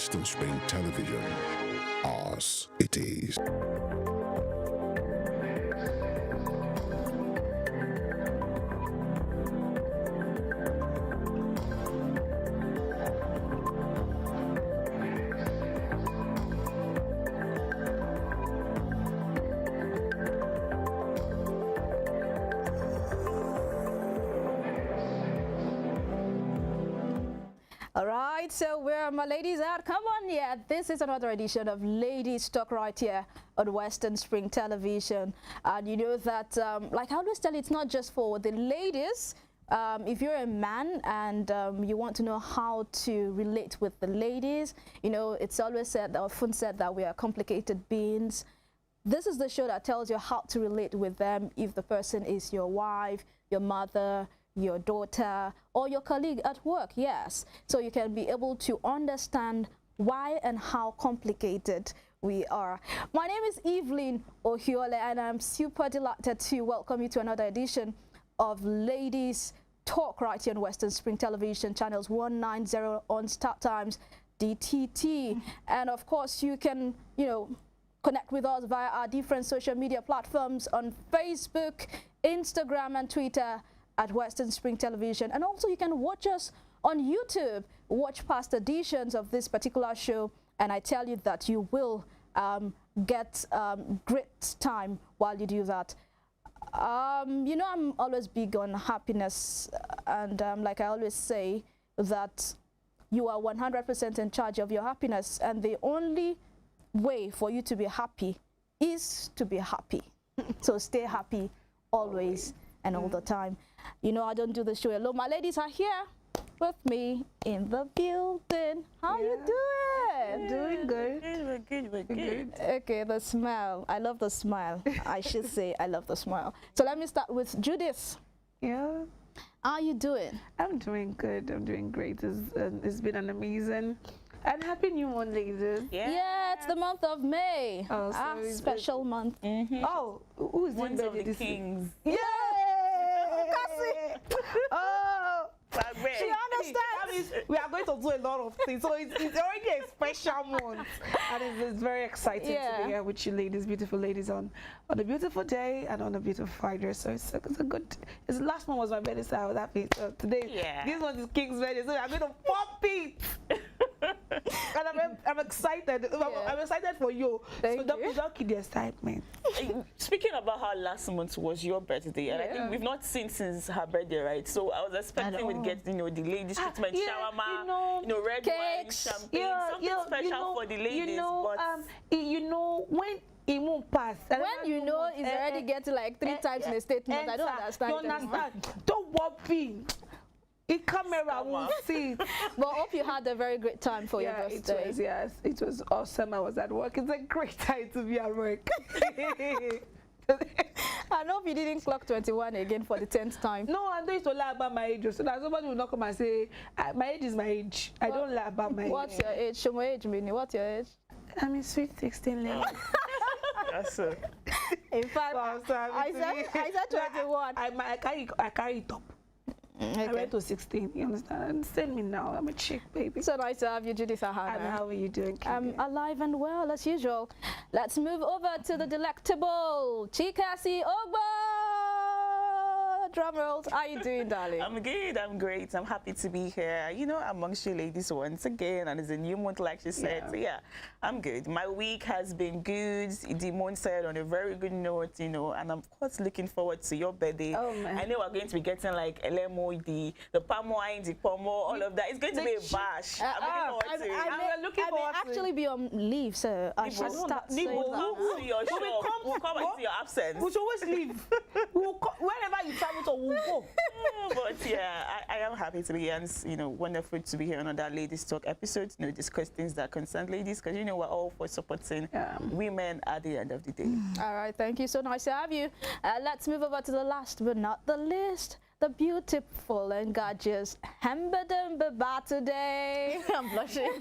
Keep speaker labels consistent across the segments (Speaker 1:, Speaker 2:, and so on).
Speaker 1: Western Spring Television. Ours it is.
Speaker 2: All right, so where are my ladies at? Come on, yeah, this is another edition of Ladies Talk right here on Western Spring Television. And you know that, like I always tell you, it's not just for the ladies. If you're a man and you want to know how to relate with the ladies, you know, it's always said, often said that we are complicated beings. This is the show that tells you how to relate with them if the person is your wife, your mother, your daughter, or your colleague at work, yes. So you can be able to understand why and how complicated we are. My name is Evelyn Ohiole, and I'm super delighted to welcome you to another edition of Ladies Talk right here on Western Spring Television, channels 190 on Start Times DTT. And of course, you can, you know, connect with us via our different social media platforms on Facebook, Instagram, and Twitter at Western Spring Television. And also you can watch us on YouTube, watch past editions of this particular show, and I tell you that you will get great time while you do that. You know, I'm always big on happiness, and like I always say, that you are 100% in charge of your happiness, and the only way for you to be happy is to be happy. So stay happy always and all the time. You know, I don't do the show alone. My ladies are here with me in the building. How you doing?
Speaker 3: Doing good.
Speaker 4: We're good.
Speaker 2: Okay, the smile. I love the smile. I should say I love the smile. So let me start with Judith.
Speaker 3: Yeah.
Speaker 2: How you doing?
Speaker 3: I'm doing good. I'm doing great. It's been an amazing and happy new one, ladies.
Speaker 2: Yeah, it's the month of May.
Speaker 3: Oh, so
Speaker 2: special month.
Speaker 3: Oh, who is
Speaker 4: Ones
Speaker 3: doing
Speaker 4: of the
Speaker 3: this
Speaker 4: kings.
Speaker 3: Yeah. Oh, she understands. That means we are going to do a lot of things. So it's already a special month, and it's very exciting to be here with you, ladies, beautiful ladies, on a beautiful day and on a beautiful Friday. So it's a good. It's last one was my birthday, so I was happy. So today, this one is King's birthday, so we are going to pop it. And I'm excited. I'm excited for you.
Speaker 2: Thank
Speaker 3: so
Speaker 2: you.
Speaker 3: Don't keep the excitement.
Speaker 4: Speaking about how last month was your birthday, and I think we've not seen since her birthday, right? So I was expecting we'd get, you know, the ladies treatment, shawarma, you know, red wine, champagne, something special for the ladies.
Speaker 3: You know,
Speaker 4: but
Speaker 3: you know when it won't pass.
Speaker 2: When you know it's already getting like 3 times in a statement, I don't understand.
Speaker 3: You understand? Don't worry. The camera will see.
Speaker 2: But I hope you had a very great time for your birthday.
Speaker 3: It was awesome. I was at work. It's a great time to be at work.
Speaker 2: I hope you didn't clock 21 again for the 10th time.
Speaker 3: No, I don't used to lie about my age, so that somebody will not come and say, my age is my age. I don't lie about my age.
Speaker 2: What's your age? Show my age, Minnie. What's your age?
Speaker 3: I'm in sweet 16 level.
Speaker 4: that's it.
Speaker 2: In fact, I said 21.
Speaker 3: I carry it up.
Speaker 2: Okay.
Speaker 3: I went to 16, you understand? Send me now. I'm a chick, baby.
Speaker 2: So nice to have you, Judith Ahana.
Speaker 3: And how are you doing, Kiki?
Speaker 2: I'm alive and well, as usual. Let's move over to the delectable Chikasi Ogba. Drum rolls. How are you doing, darling?
Speaker 4: I'm good. I'm great. I'm happy to be here, you know, amongst you ladies once again. And it's a new month, like she said. So, yeah, I'm good. My week has been good. The month started on a very good note, you know, and I'm, of course, looking forward to your birthday.
Speaker 3: Oh, man.
Speaker 4: I know we're going to be getting, like, LMO, the palm wine, the pomo, all of that. It's going to be a bash. I'm looking forward to it.
Speaker 3: I
Speaker 2: may actually be on leave, so I should start saying
Speaker 4: We'll
Speaker 2: that.
Speaker 4: come to your shop. We'll come into your absence.
Speaker 3: We should always leave. Wherever you travel to, we'll go.
Speaker 4: But yeah, I am happy to be here, and you know, wonderful to be here on another Ladies Talk episode. You know, discuss things that concern ladies, because you know we're all for supporting women at the end of the day.
Speaker 2: All right, thank you. So nice to have you. Let's move over to the last but not the least, the beautiful and gorgeous Hembedem Baba today. I'm blushing.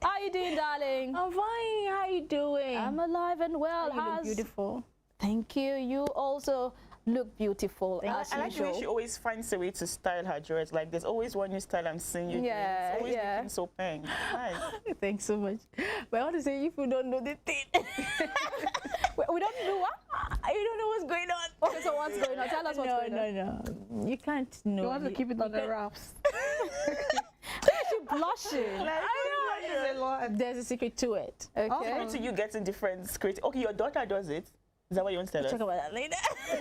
Speaker 2: How you doing, darling?
Speaker 5: I'm fine. How you doing?
Speaker 2: I'm alive and well.
Speaker 5: You look beautiful.
Speaker 2: Thank you. You also look beautiful as
Speaker 4: I like the way
Speaker 2: usual.
Speaker 4: she always finds a way to style her dress. Like there's always one new style I'm seeing you doing. It's always looking so pink. Nice.
Speaker 5: Thanks so much. But I want to say, if you don't know the thing,
Speaker 2: we don't know what?
Speaker 5: you don't know what's going on.
Speaker 2: Okay, so what's going on? Tell us what's going on.
Speaker 5: No. You can't know.
Speaker 3: You want to keep it on the wraps.
Speaker 2: She's blushing.
Speaker 3: Like, I know. A lot.
Speaker 5: There's a secret to it.
Speaker 2: Okay.
Speaker 4: Secret to you getting different creative. Okay, your daughter does it. Is that what you want to tell us?
Speaker 5: Talk about that later.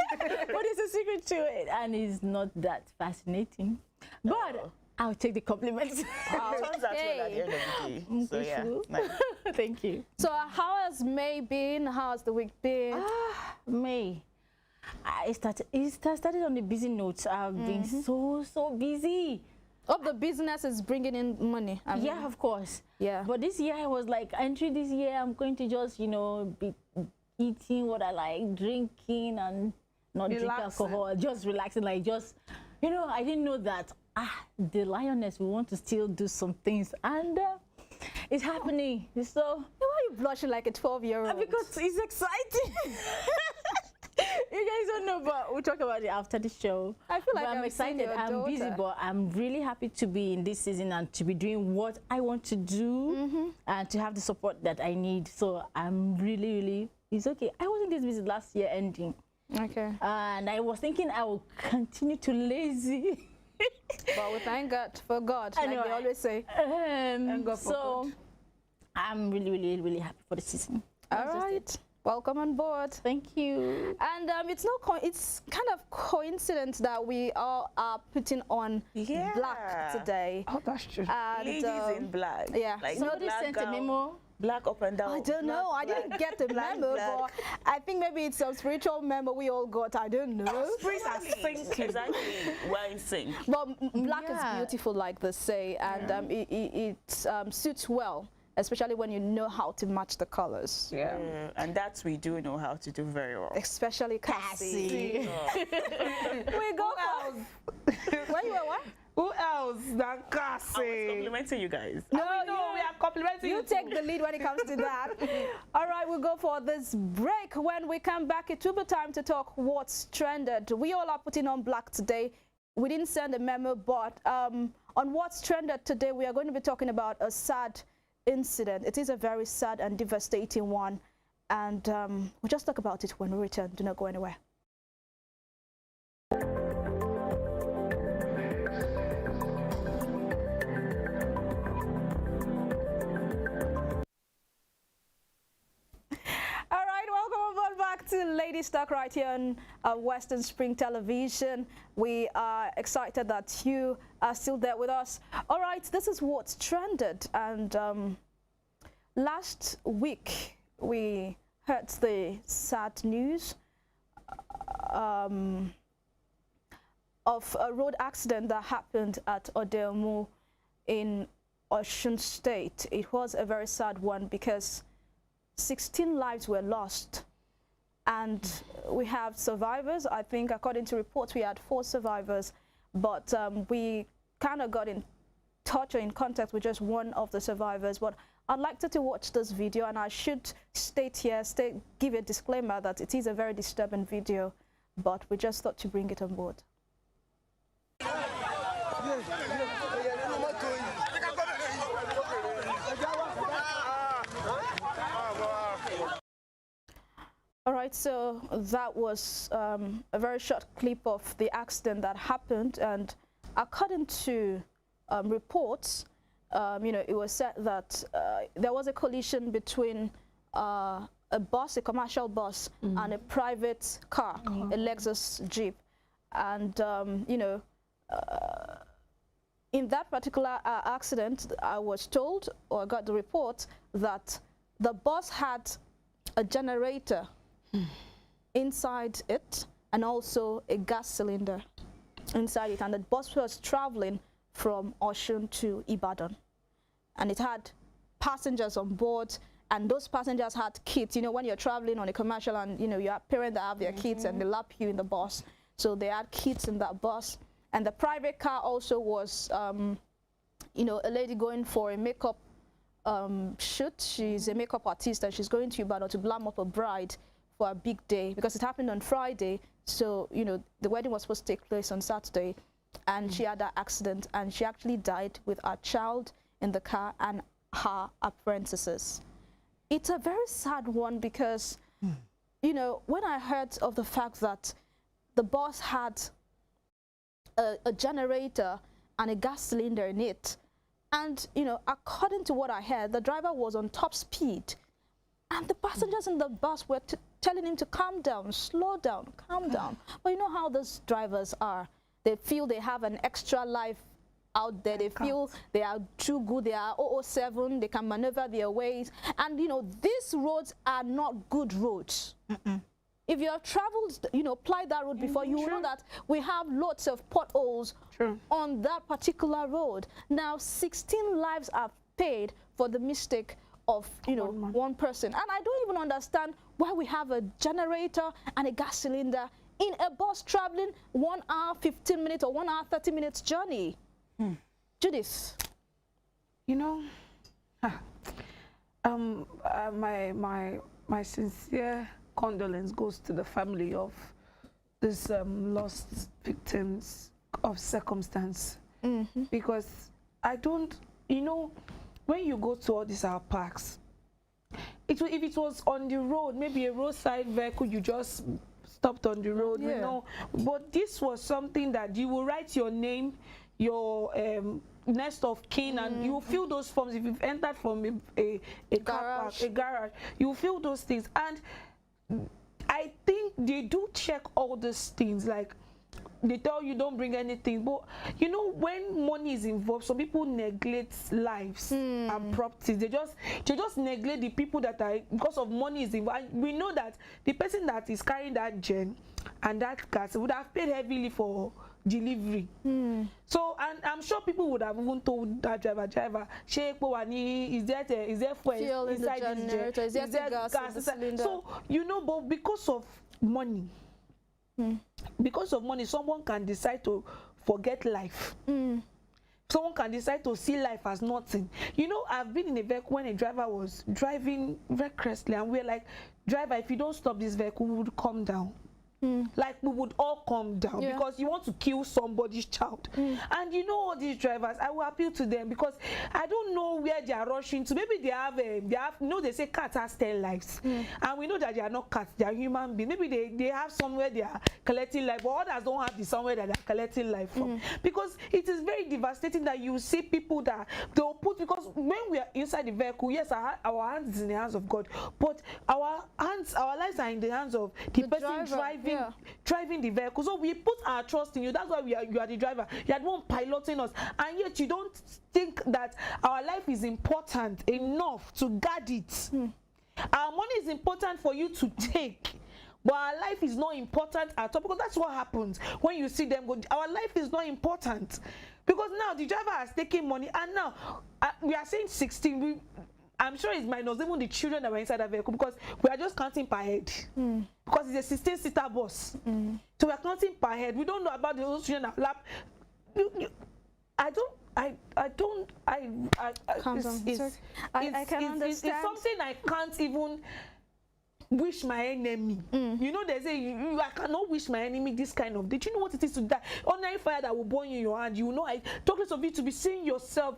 Speaker 5: But there's a secret to it, and it's not that fascinating. But I'll take the compliments.
Speaker 4: It turns out well at the end of the day. So yeah, nice.
Speaker 5: Thank you.
Speaker 2: So how has May been? How has the week been?
Speaker 5: May. It started on a busy note. I've been so busy.
Speaker 2: Hope the business is bringing in money. I mean,
Speaker 5: Yeah, of course.
Speaker 2: yeah.
Speaker 5: But this year I was like, entry this year I'm going to just, you know, be eating what I like, drinking and not drink alcohol, just relaxing, like just, you know, I didn't know that the lioness, we want to still do some things, and it's happening. So
Speaker 2: Why are you blushing like a 12-year-old?
Speaker 5: because it's exciting. You guys don't know, but we'll talk about it after the show.
Speaker 2: I feel like
Speaker 5: But I'm
Speaker 2: I'm seeing
Speaker 5: excited.
Speaker 2: your
Speaker 5: I'm busy,
Speaker 2: daughter.
Speaker 5: but I'm really happy to be in this season and to be doing what I want to do and to have the support that I need. So I'm really, it's okay. I wasn't this busy last year ending.
Speaker 2: Okay.
Speaker 5: And I was thinking I will continue to lazy.
Speaker 2: But we thank God for God, like
Speaker 5: know,
Speaker 2: they always say.
Speaker 3: God for
Speaker 5: So I'm really happy for the season.
Speaker 2: All right. Welcome on board.
Speaker 5: Thank you.
Speaker 2: And it's kind of coincidence that we all are putting on black today.
Speaker 3: Oh, that's true.
Speaker 2: And,
Speaker 4: Ladies in black.
Speaker 2: yeah.
Speaker 4: Like
Speaker 5: Somebody
Speaker 4: black
Speaker 5: sent a
Speaker 4: gown,
Speaker 5: memo.
Speaker 4: Black up and down.
Speaker 2: I don't know. I didn't get the memo, but I think maybe it's some spiritual memo we all got. I don't know.
Speaker 4: Exactly. We're in sync.
Speaker 2: But black is
Speaker 5: Yeah.
Speaker 2: beautiful, like they say, and it suits well, especially when you know how to match the colors.
Speaker 3: Yeah.
Speaker 4: And that we do know how to do very well.
Speaker 2: Especially Cassie. We go for. Where you were what?
Speaker 3: Who else than
Speaker 4: I was
Speaker 3: Cassie?
Speaker 4: complimenting you guys.
Speaker 3: No, we are complimenting
Speaker 2: You take the lead when it comes to that. All right, we'll go for this break. When we come back, it will be time to talk what's trended. We all are putting on black today. We didn't send a memo, but on what's trended today, we are going to be talking about a sad incident. It is a very sad and devastating one. And we'll just talk about it when we return. Do not go anywhere. All right, welcome on back to Ladies Talk right here on Western Spring Television. We are excited that you are still there with us. All right, this is what's trended. And last week, we heard the sad news of a road accident that happened at Odelmu in Osun State. It was a very sad one because 16 lives were lost, and we have survivors. I think according to reports we had 4 survivors, but we kind of got in touch or in contact with just one of the survivors. But I'd like to watch this video, and I should state here, give a disclaimer that it is a very disturbing video, but we just thought to bring it on board. All right, so that was a very short clip of the accident that happened, and according to reports, you know, it was said that there was a collision between a bus, a commercial bus, and a private car, a Lexus Jeep, and you know, in that particular accident, I was told, or I got the report, that the bus had a generator inside it and also a gas cylinder inside it, and the bus was traveling from Osun to Ibadan, and it had passengers on board, and those passengers had kids. You know, when you're traveling on a commercial and you know you have parents that have their kids and they lap you in the bus, so they had kids in that bus. And the private car also was you know, a lady going for a makeup shoot. She's a makeup artist and she's going to Ibadan to glam up a bride for a big day because it happened on Friday. So, you know, the wedding was supposed to take place on Saturday, and she had that accident, and she actually died with our child in the car and her apprentices. It's a very sad one because, you know, when I heard of the fact that the bus had a generator and a gas cylinder in it, and, you know, according to what I heard, the driver was on top speed, and the passengers in the bus were telling him to calm down, slow down, calm down. But you know how those drivers are. They feel they have an extra life out there. They feel they are too good. They are 007. They can maneuver their ways. And, you know, these roads are not good roads. If you have traveled, you know, applied that road before, you will know that we have lots of potholes on that particular road. Now, 16 lives are paid for the mistake of, you know, one person. And I don't even understand why we have a generator and a gas cylinder in a bus traveling 1 hour 15 minutes or 1 hour 30 minutes journey. Judith,
Speaker 3: you know, my sincere condolence goes to the family of these lost victims of circumstance, because I don't, you know, when you go to all these our parks, if it was on the road, maybe a roadside vehicle, you just stopped on the road, you know, but this was something that you will write your name, your nest of kin, and you fill those forms. If you've entered from a car park, a garage, you fill those things. And I think they do check all these things, like they tell you don't bring anything, but you know, when money is involved, some people neglect lives and properties. They just neglect the people that are, because of money is involved. And we know that the person that is carrying that gen and that car would have paid heavily for delivery. So, and I'm sure people would have even told that driver, is there fuel inside this generator? Is there gas in the cylinder? So, you know, but because of money, someone can decide to forget life. Someone can decide to see life as nothing. You know, I've been in a vehicle when a driver was driving recklessly, and we're like, driver, if you don't stop this vehicle, we would come down. Like, we would all come down because you want to kill somebody's child. And you know, all these drivers, I will appeal to them, because I don't know where they are rushing to. Maybe they have you know, they say cats has 10 lives, and we know that they are not cats, they are human beings. Maybe they have somewhere they are collecting life, but others don't have the somewhere that they are collecting life from. Because it is very devastating that you see people that they'll put, because when we are inside the vehicle, yes, our hands is in the hands of God, but our lives are in the hands of the person driving the vehicle. So we put our trust in you. That's why you are the driver. You are the one piloting us, and yet you don't think that our life is important enough to guard it. Our money is important for you to take, but our life is not important at all, because that's what happens when you see them go. Our life is not important, because now the driver has taken money, and now we are saying 16. I'm sure it's minus even the children that were inside the vehicle, because we are just counting per head. Because it's a 16-seater bus. So we are counting per head. We don't know about those children that lap. I can understand. It's something I can't even wish my enemy. You know, they say I cannot wish my enemy this kind of. Did you know what it is to die? Ordinary fire that will burn you in your hand. You know, talk less of you to be seeing yourself.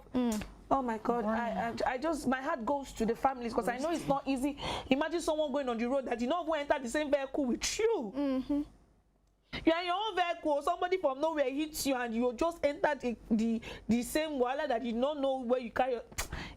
Speaker 3: Oh my God, I just, my heart goes to the families, because I know it's not easy. Imagine someone going on the road that did not enter the same vehicle with you. You're in your own vehicle, somebody from nowhere hits you, and you just entered the same wala that you don't know where you carry.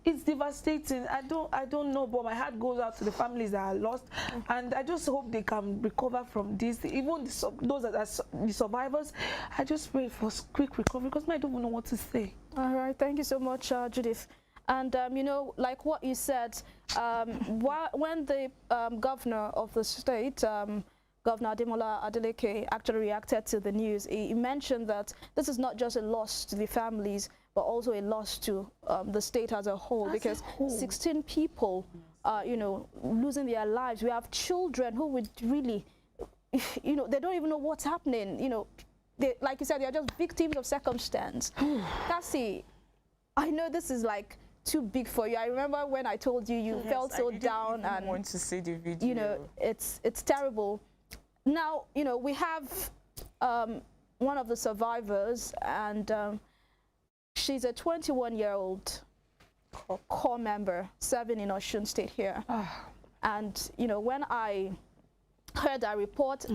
Speaker 3: It's devastating. I don't know, but my heart goes out to the families that are lost, and I just hope they can recover from this. Even those that are the survivors, I just pray for quick recovery, because I don't even know what to say.
Speaker 2: All right, thank you so much, Judith. And you know, like what you said, when the governor of the state, Governor Ademola Adeleke, actually reacted to the news, he mentioned that this is not just a loss to the families, but also a loss to the state as a whole, because 16 people are, you know, losing their lives. We have children who would really, you know, they don't even know what's happening. You know, like you said, they are just victims of circumstance. Cassie, I know this is like too big for you. I remember when I told you you felt so down, and
Speaker 4: want to see the video.
Speaker 2: you know, it's terrible. Now, you know, we have one of the survivors, and she's a 21-year-old core member serving in Osun State here. And you know, when I heard that report,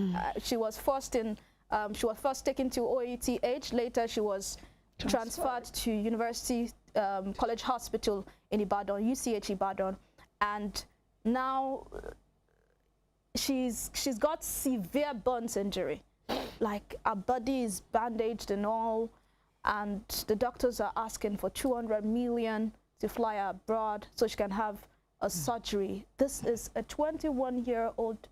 Speaker 2: she was first taken to OETH. Later, she was transferred to University College Hospital in Ibadan, UCH Ibadan, and now she's got severe burns injury. Like, her body is bandaged and all, and the doctors are asking for 200 million to fly her abroad so she can have a surgery. This is a 21-year-old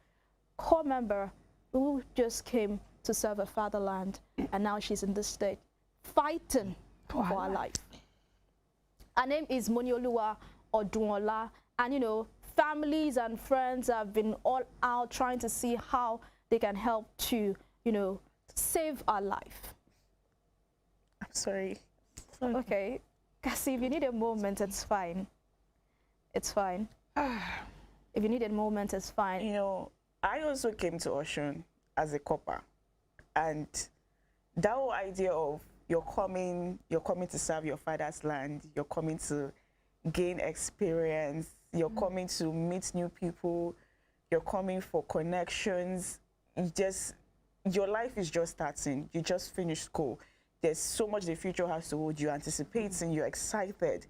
Speaker 2: core member who just came to serve her fatherland, and now she's in this state fighting for her life. Her name is Monioluwa Odunola, and you know, families and friends have been all out trying to see how they can help to, you know, save her life.
Speaker 4: I'm sorry.
Speaker 2: Okay, Cassie, if you need a moment, it's fine. It's fine. If you need a moment, it's fine.
Speaker 4: You know, I also came to Osun as a copper, and that whole idea of you're coming to serve your father's land, you're coming to gain experience, you're coming to meet new people, you're coming for connections. Your life is just starting. You just finished school. There's so much the future has to hold. You're anticipating, you're excited.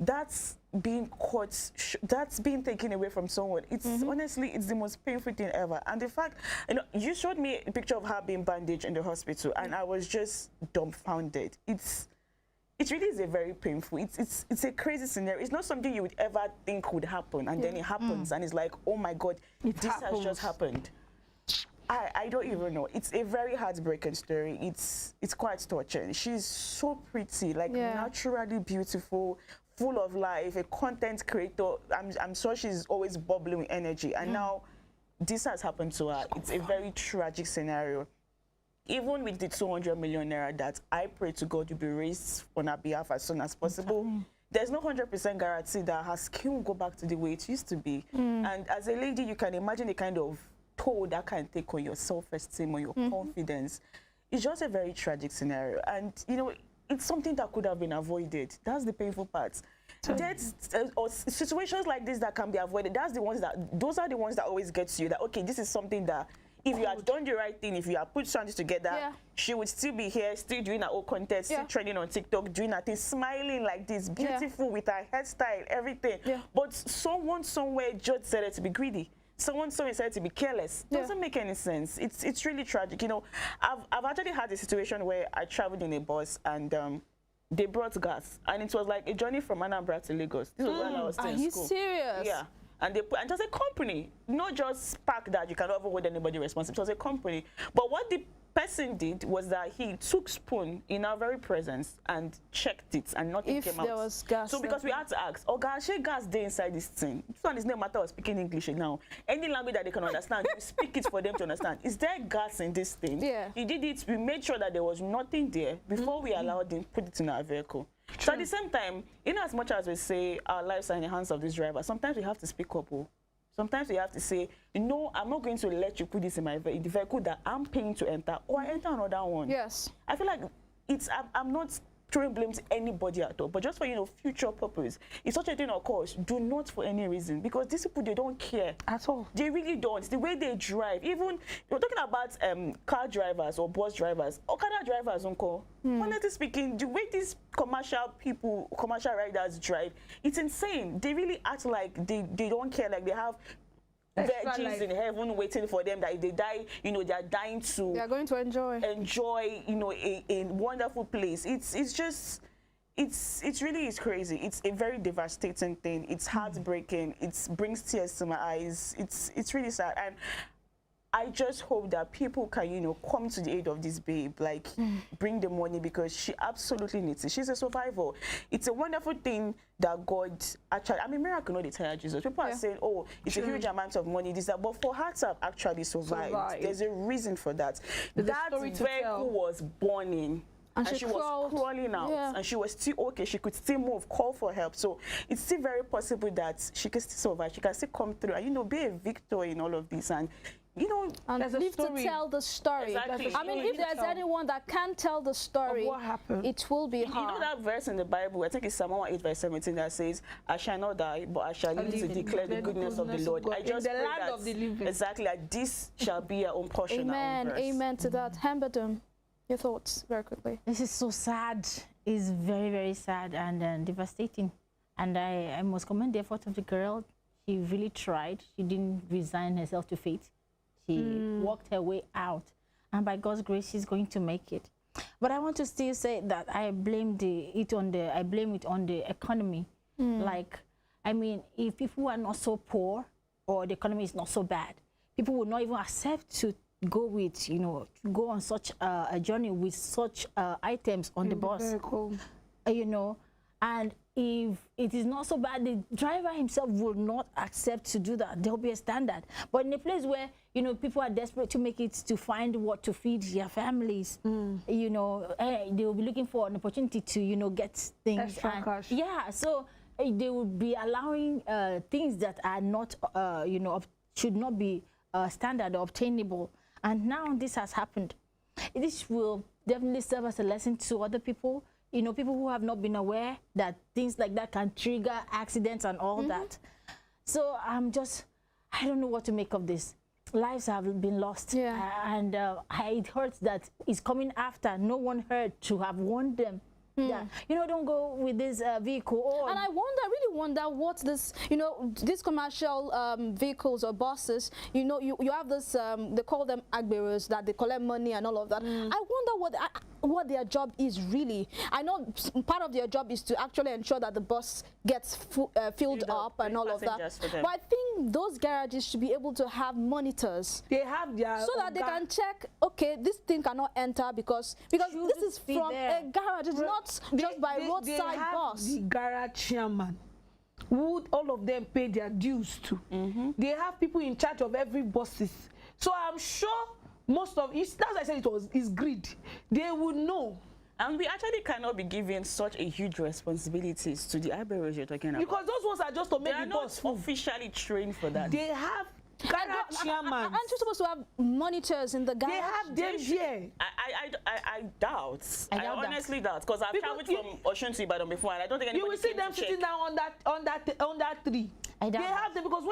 Speaker 4: That's being caught, that's being taken away from someone. It's honestly, it's the most painful thing ever. And the fact, you know, you showed me a picture of her being bandaged in the hospital, and I was just dumbfounded. It really is a very painful, it's a crazy scenario. It's not something you would ever think would happen, and then it happens, and it's like, oh my God, this has just happened. I don't even know. It's a very heartbreaking story. It's quite touching. She's so pretty, like naturally beautiful, full of life, a content creator. I'm sure she's always bubbling with energy, and now this has happened to her. It's a very tragic scenario. Even with the 200 million naira that I pray to God will be raised on her behalf as soon as possible, there's no 100% guarantee that her skin will go back to the way it used to be. And as a lady, you can imagine the kind of toll that can take on your self-esteem, on your confidence. It's just a very tragic scenario. And, you know, it's something that could have been avoided. That's the painful part. Deaths, or situations like this that can be avoided, those are the ones that always get to you, that, okay, this is something that if you had done the right thing, if you had put something together, she would still be here, still doing her own content, still trending on TikTok, doing her thing, smiling like this, beautiful with her hairstyle, everything. But someone somewhere just decided to be greedy. Someone decided to be careless. Doesn't make any sense. It's really tragic. You know, I've actually had a situation where I traveled in a bus, and they brought gas, and it was like a journey from Anambra to Lagos. This was when I was still in school.
Speaker 2: Are you serious?
Speaker 4: Yeah. And they put, and just a company, not just Spark that you cannot hold anybody responsible. It was a company. But what the person did was that he took spoon in our very presence and checked it, and nothing came out. If there was gas. So because we had to ask, oh gosh, gas day inside this thing. This one is no matter of speaking English now. Any language that they can understand, you speak it for them to understand. Is there gas in this thing? Yeah. He did it. We made sure that there was nothing there before we allowed him put it in our vehicle. True. So at the same time, in as much as we say our lives are in the hands of this driver, sometimes we have to speak up. Sometimes we have to say, no, I'm not going to let you put this in the vehicle that I'm paying to enter, or I enter another one. Yes. I feel like I'm not throwing blame to anybody at all, but just for, you know, future purpose. If such a thing occurs, do not for any reason, because these people, they don't care at all. They really don't. The way they drive, even you're talking about car drivers or bus drivers, Okada drivers, uncle. Honestly speaking, the way these commercial riders drive, it's insane. They really act like they don't care, like they have virgins in heaven waiting for them, that if they die, you know, they are dying to, they are going to enjoy, you know, a wonderful place. It's just, it really is crazy. It's a very devastating thing. It's heartbreaking. It brings tears to my eyes. It's really sad. And I just hope that people can, you know, come to the aid of this babe, like bring the money, because she absolutely needs it. She's a survivor. It's a wonderful thing that God actually, I mean, miracle not the tire Jesus. People are saying, oh, it's a huge amount of money, this, that, but for her to have actually survived, there's a reason for that. That vehicle was burning. and she was crawling out, and she was still okay. She could still move, call for help. So it's still very possible that she can still survive. She can still come through and, you know, be a victor in all of this. And, you know,
Speaker 2: and live to tell the story.
Speaker 4: Exactly.
Speaker 2: I mean, if there's anyone that can tell the story,
Speaker 3: what happened,
Speaker 2: it will be her.
Speaker 4: You know that verse in the Bible, I think it's Psalm 8 verse 17, that says, I shall not die, but I shall live to declare the goodness of the Lord. I just pray that, of the living. Exactly, like this shall be our own portion.
Speaker 2: Amen, amen to that. Hambadum, your thoughts, very quickly.
Speaker 5: This is so sad. It's very, very sad and devastating. And I must commend the effort of the girl. She really tried. She didn't resign herself to fate. She worked her way out, and by God's grace, she's going to make it. But I want to still say that I blame it on the economy. Like, I mean, if people are not so poor or the economy is not so bad, people would not even accept to go with, you know, to go on such a journey with such items on the bus.
Speaker 3: Very cool.
Speaker 5: You know, and if it is not so bad, the driver himself will not accept to do that. There will be a standard. But in a place where, you know, people are desperate to make it, to find what to feed their families, you know, they will be looking for an opportunity to, you know, get things.
Speaker 3: Extra cash.
Speaker 5: Yeah, so they will be allowing things that are not, you know, should not be standard or obtainable. And now this has happened. This will definitely serve as a lesson to other people. You know, people who have not been aware that things like that can trigger accidents and all that. So I don't know what to make of this. Lives have been lost. And it hurts that it's coming after no one heard to have warned them. Yeah, you know, don't go with this vehicle.
Speaker 2: And I really wonder what this, you know, these commercial vehicles or buses, you know, you have this, they call them agberos, that they collect money and all of that. I wonder what their job is really. I know part of their job is to actually ensure that the bus gets filled up and all of that. But I think those garages should be able to have monitors.
Speaker 3: They have their
Speaker 2: so that they can check, okay, this thing cannot enter because this is from a garage. It's not just by roadside bus.
Speaker 3: The garage chairman, who all of them pay their dues to. They have people in charge of every buses. So I'm sure most of it, that's why I said it's greed. They would know.
Speaker 4: And we actually cannot be given such a huge responsibilities to the Iberos you're talking about.
Speaker 3: Because those ones are just to make the bus.
Speaker 4: They are not officially trained for that.
Speaker 3: They have garage chairman.
Speaker 2: Aren't you supposed to have monitors in the garage?
Speaker 3: They have them here.
Speaker 4: I doubt. I honestly doubt, because I've traveled from Osun to Ibadan before, and I don't think anybody.
Speaker 3: You will see them sitting down on that tree. They have them because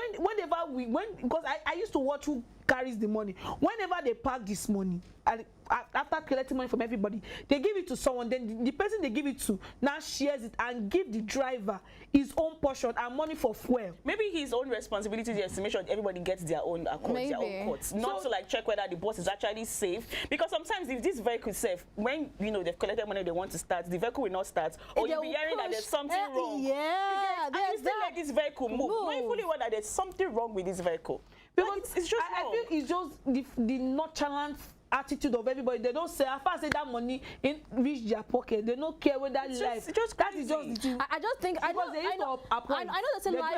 Speaker 3: because I used to watch who carries the money. Whenever they pack this money, and after collecting money from everybody, they give it to someone. Then the person they give it to now shares it and give the driver his own portion and money for fuel.
Speaker 4: Maybe his own responsibility is to make sure everybody gets their own accounts, their own courts, not to like check whether the bus is actually safe. Because sometimes if this vehicle is safe, when you know they've collected money, they want to start, the vehicle will not start, or you'll be hearing that there's something wrong.
Speaker 2: Yeah,
Speaker 4: and you still let this vehicle move. Fully aware that there's something wrong with this vehicle.
Speaker 3: Because
Speaker 4: it's just
Speaker 3: I feel it's just the nonchalant attitude of everybody. They don't say, after I say that money in reach their pocket, they don't care whether life. That is just the thing.
Speaker 2: I just think I know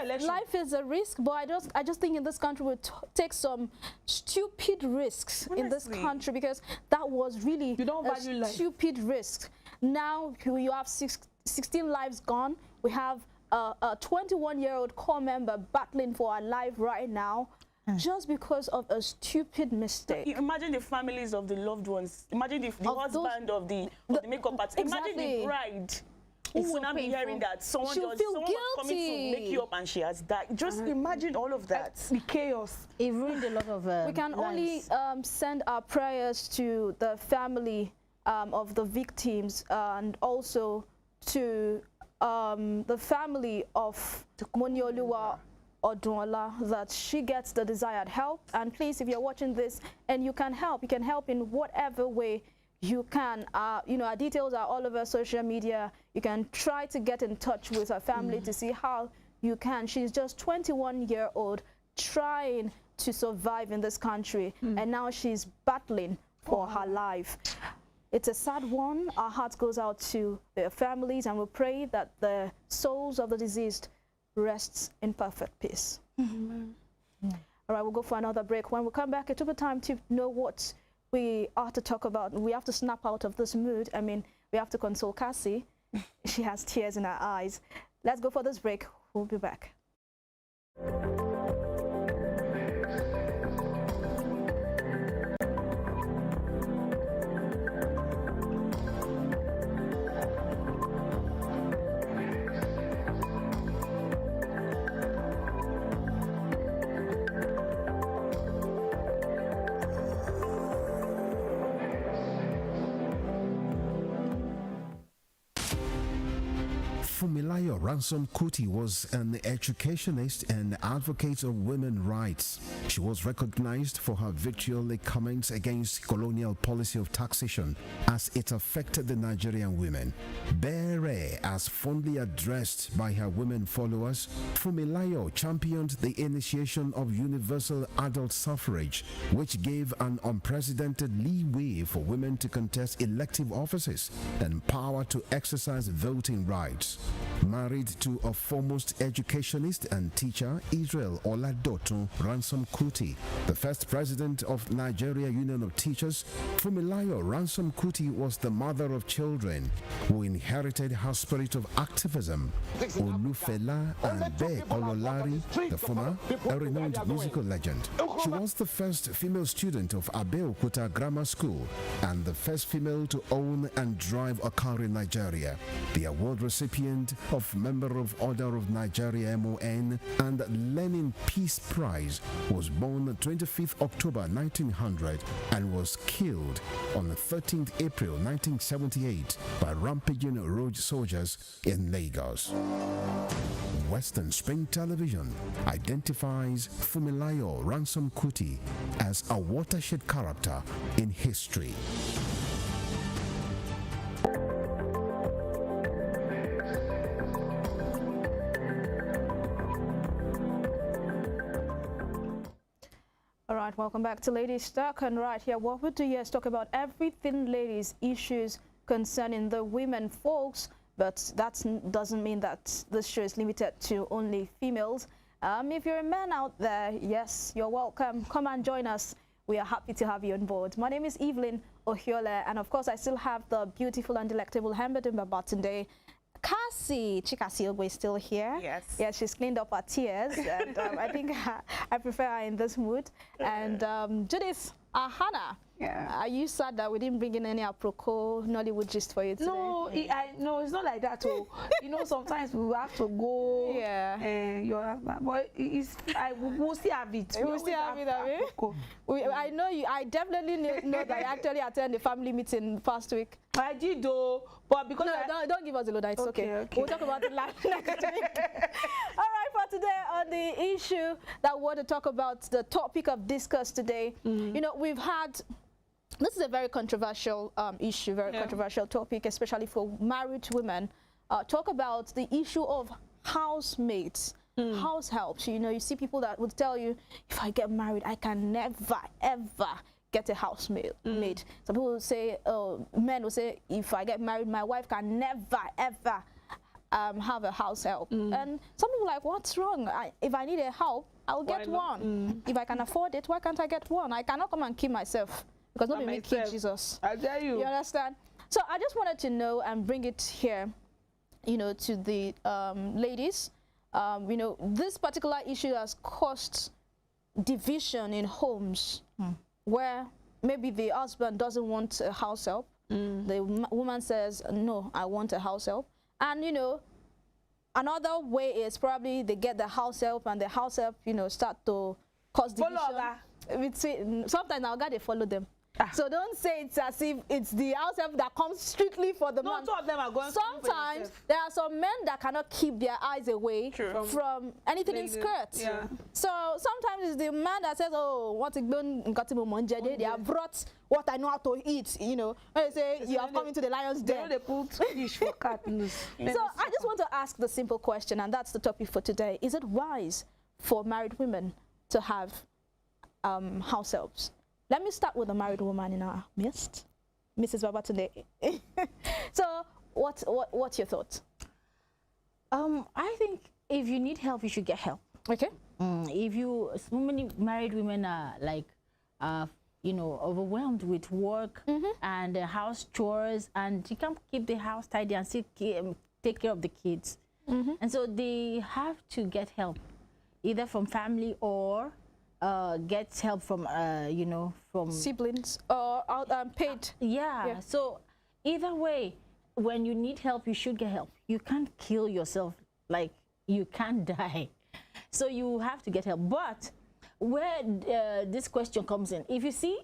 Speaker 2: that life is a risk, but I just think in this country we take some stupid risks in this country, because that was really a stupid risk. Now you have 16 lives gone. We have a 21-year-old core member battling for her life right now. Just because of a stupid mistake.
Speaker 4: Imagine the families of the loved ones. Imagine the husband of the makeup artist. Imagine the bride who will not be hearing that someone was coming to make you up and she has died. Just imagine all of that.
Speaker 3: The chaos.
Speaker 5: It ruined a lot of
Speaker 2: we can
Speaker 5: lives.
Speaker 2: only send our prayers to the family of the victims, and also to the family of Monioluwa Odunola, that she gets the desired help. And please, if you're watching this and you can help in whatever way you can. You know, our details are all over social media. You can try to get in touch with her family to see how you can. She's just 21-year-old trying to survive in this country, and now she's battling for her life. It's a sad one. Our heart goes out to their families, and we pray that the souls of the deceased rests in perfect peace. All right, we'll go for another break. When we come back, it took the time to know what we are to talk about. We have to snap out of this mood. I mean, we have to console Cassie. She has tears in her eyes. Let's go for this break. We'll be back.
Speaker 1: Fumilayo Ransom Kuti was an educationist and advocate of women's rights. She was recognized for her vitriolic comments against colonial policy of taxation as it affected the Nigerian women. Bere, as fondly addressed by her women followers, Fumilayo championed the initiation of universal adult suffrage, which gave an unprecedented leeway for women to contest elective offices and power to exercise voting rights. Married to a foremost educationist and teacher, Israel Oladoto Ransom Kuti, the first president of Nigeria Union of Teachers, Fumilayo Ransom Kuti was the mother of children who inherited her spirit of activism. Olufela and Be Ololari, the former, a renowned musical legend. She was the first female student of Abeokuta Grammar School and the first female to own and drive a car in Nigeria. The award recipient of Member of Order of Nigeria MON and Lenin Peace Prize, was born 25th October 1900 and was killed on 13th April 1978 by rampaging road soldiers in Lagos. Western Spring Television identifies Fumilayo Ransom Kuti as a watershed character in history.
Speaker 2: All right, welcome back to Ladies Talk. And right here, what we do here is talk about everything ladies, issues concerning the women folks, but that doesn't mean that this show is limited to only females. If you're a man out there, yes, you're welcome. Come and join us. We are happy to have you on board. My name is Evelyn Ohiole, and of course, I still have the beautiful and delectable Hambadumba Batunde. Cassie Chikasiogwe is still here.
Speaker 4: Yes.
Speaker 2: Yeah, she's cleaned up her tears, and I think I prefer her in this mood. And Judith Ahana, are you sad that we didn't bring in any apropos Nollywood gist for you today?
Speaker 3: No, no, it's not like that. Oh, you know, sometimes we have to go.
Speaker 2: Yeah.
Speaker 3: But we'll still have it.
Speaker 2: We'll still have it, I know you. I definitely know that you actually attended the family meeting past week.
Speaker 3: I did though, but because
Speaker 2: don't give us the load. It's okay.
Speaker 3: Okay.
Speaker 2: We'll talk about it next week. All right, for today on the issue that we want to talk about, the topic of discuss today. You know, we've had. This is a very controversial issue, very controversial topic, especially for married women. Talk about the issue of housemates, house helps. You know, you see people that would tell you, if I get married, I can never, ever get a housemate. Some people will say, men will say, if I get married, my wife can never, ever have a house help. And some people are like, what's wrong? If I need a help, I'll get one. If I can afford it, why can't I get one? I cannot come and kill myself. Because nobody may kill Jesus.
Speaker 3: I tell you.
Speaker 2: You understand? So I just wanted to know and bring it here, you know, to the ladies. You know, this particular issue has caused division in homes where maybe the husband doesn't want a house help. The woman says, no, I want a house help. And, you know, another way is probably they get the house help and the house help, you know, start to cause division. Sometimes I'll get they follow them. So don't say it's as if it's the house help that comes strictly for the man.
Speaker 3: Two of them are going.
Speaker 2: Sometimes there are some men that cannot keep their eyes away from anything in skirts.
Speaker 3: Yeah.
Speaker 2: So sometimes it's the man that says, "Oh, what they have brought what I know how to eat." You know, when they say you have come into the lion's den.
Speaker 3: They put fish for cat.
Speaker 2: So I just want to ask the simple question, and that's the topic for today: is it wise for married women to have house helps? Let me start with a married woman in our midst, Mrs. Babatunde. So, what's your thoughts?
Speaker 5: I think if you need help, you should get help.
Speaker 2: Okay.
Speaker 5: So many married women are like you know, overwhelmed with work and house chores, and you can't keep the house tidy and still take care of the kids. And so they have to get help, either from family or get help from, you know, from
Speaker 2: siblings or paid.
Speaker 5: Yeah. So either way, when you need help, you should get help. You can't kill yourself, like you can't die. So you have to get help. But where this question comes in, if you see